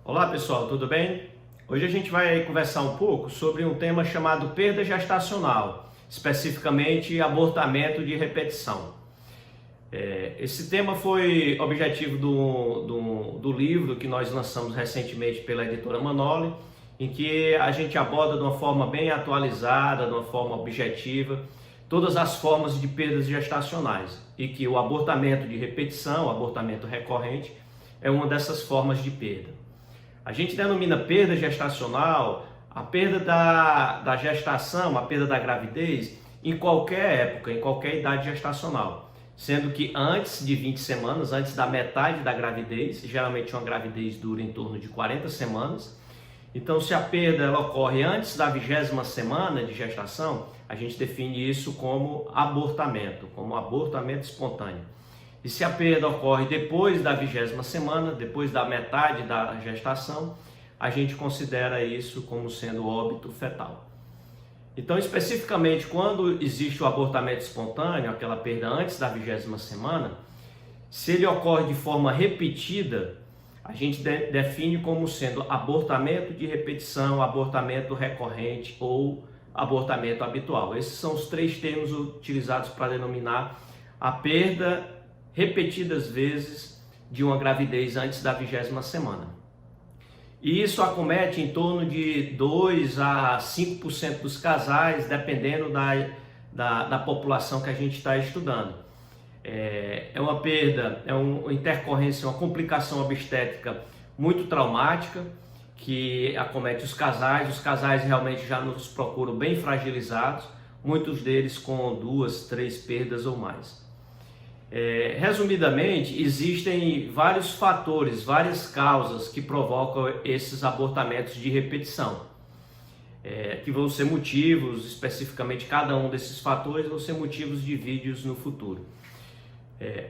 Olá pessoal, tudo bem? Hoje a gente vai conversar um pouco sobre um tema chamado perda gestacional, especificamente abortamento de repetição. Esse tema foi objetivo do livro que nós lançamos recentemente pela editora Manoli, em que a gente aborda de uma forma bem atualizada, de uma forma objetiva, todas as formas de perdas gestacionais e que o abortamento de repetição, o abortamento recorrente, é uma dessas formas de perda. A gente denomina perda gestacional a perda da gestação, a perda da gravidez em qualquer época, em qualquer idade gestacional, sendo que antes de 20 semanas, antes da metade da gravidez, geralmente uma gravidez dura em torno de 40 semanas. Então, se a perda ela ocorre antes da 20ª semana de gestação, a gente define isso como abortamento espontâneo. E se a perda ocorre depois da 20ª semana, depois da metade da gestação, a gente considera isso como sendo óbito fetal. Então, especificamente, quando existe o abortamento espontâneo, aquela perda antes da 20ª semana, se ele ocorre de forma repetida, a gente define como sendo abortamento de repetição, abortamento recorrente ou abortamento habitual. Esses são os três termos utilizados para denominar a perda repetidas vezes de uma gravidez antes da 20ª semana. E isso acomete em torno de 2 a 5% dos casais, dependendo da população que a gente está estudando. É uma perda, é uma intercorrência, uma complicação obstétrica muito traumática que acomete os casais realmente já nos procuram bem fragilizados, muitos deles com 2, 3 perdas ou mais. Resumidamente, existem vários fatores, várias causas que provocam esses abortamentos de repetição, que vão ser motivos, especificamente cada um desses fatores vão ser motivos de vídeos no futuro.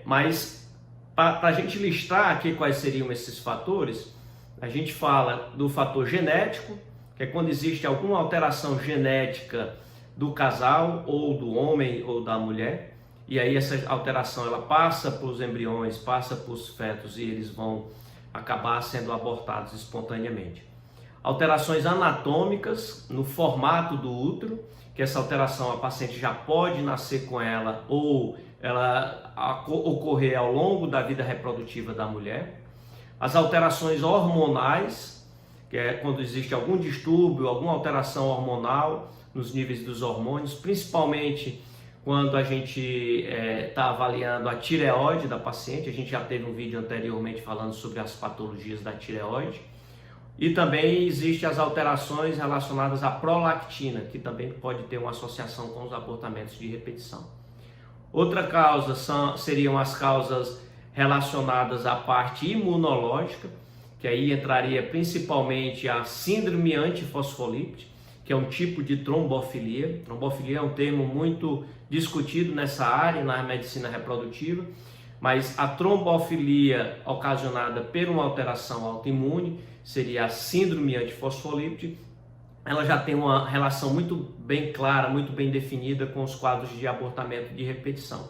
Mas para a gente listar aqui quais seriam esses fatores, a gente fala do fator genético, que é quando existe alguma alteração genética do casal, ou do homem ou da mulher. E aí essa alteração ela passa para os embriões, passa para os fetos e eles vão acabar sendo abortados espontaneamente. Alterações anatômicas no formato do útero, que essa alteração a paciente já pode nascer com ela ou ela ocorrer ao longo da vida reprodutiva da mulher. As alterações hormonais, que é quando existe algum distúrbio, alguma alteração hormonal nos níveis dos hormônios, principalmente quando a gente está avaliando a tireoide da paciente. A gente já teve um vídeo anteriormente falando sobre as patologias da tireoide. E também existem as alterações relacionadas à prolactina, que também pode ter uma associação com os abortamentos de repetição. Outra causa seriam as causas relacionadas à parte imunológica, que aí entraria principalmente a síndrome antifosfolípide, que é um tipo de trombofilia. Trombofilia é um termo muito discutido nessa área, na medicina reprodutiva, mas a trombofilia ocasionada por uma alteração autoimune seria a síndrome antifosfolípide. Ela já tem uma relação muito bem clara, muito bem definida com os quadros de abortamento de repetição.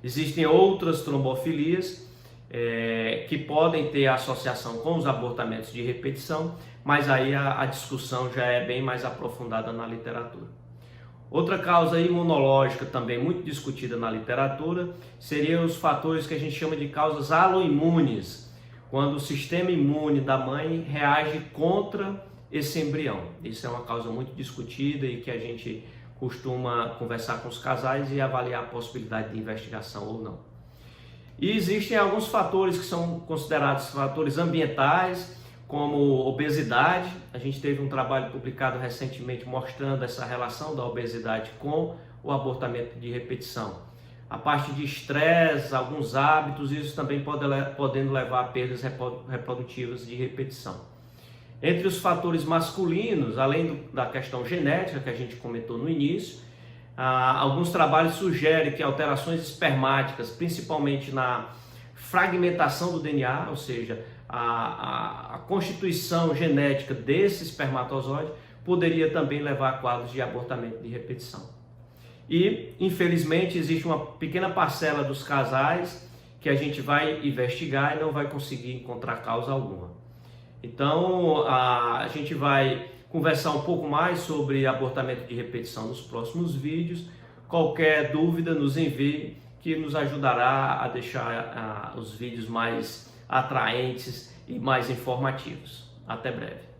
Existem outras trombofilias que podem ter associação com os abortamentos de repetição, mas aí a discussão já é bem mais aprofundada na literatura. Outra causa imunológica também muito discutida na literatura seriam os fatores que a gente chama de causas aloimunes, quando o sistema imune da mãe reage contra esse embrião. Isso é uma causa muito discutida e que a gente costuma conversar com os casais e avaliar a possibilidade de investigação ou não. E existem alguns fatores que são considerados fatores ambientais, como obesidade. A gente teve um trabalho publicado recentemente mostrando essa relação da obesidade com o abortamento de repetição. A parte de estresse, alguns hábitos, isso também podendo levar a perdas reprodutivas de repetição. Entre os fatores masculinos, além da questão genética que a gente comentou no início, alguns trabalhos sugerem que alterações espermáticas, principalmente na fragmentação do DNA, ou seja, a constituição genética desse espermatozoide, poderia também levar a quadros de abortamento de repetição. E, infelizmente, existe uma pequena parcela dos casais que a gente vai investigar e não vai conseguir encontrar causa alguma. Então, a gente vai conversar um pouco mais sobre abortamento de repetição nos próximos vídeos. Qualquer dúvida, nos envie, que nos ajudará a deixar os vídeos mais atraentes e mais informativos. Até breve.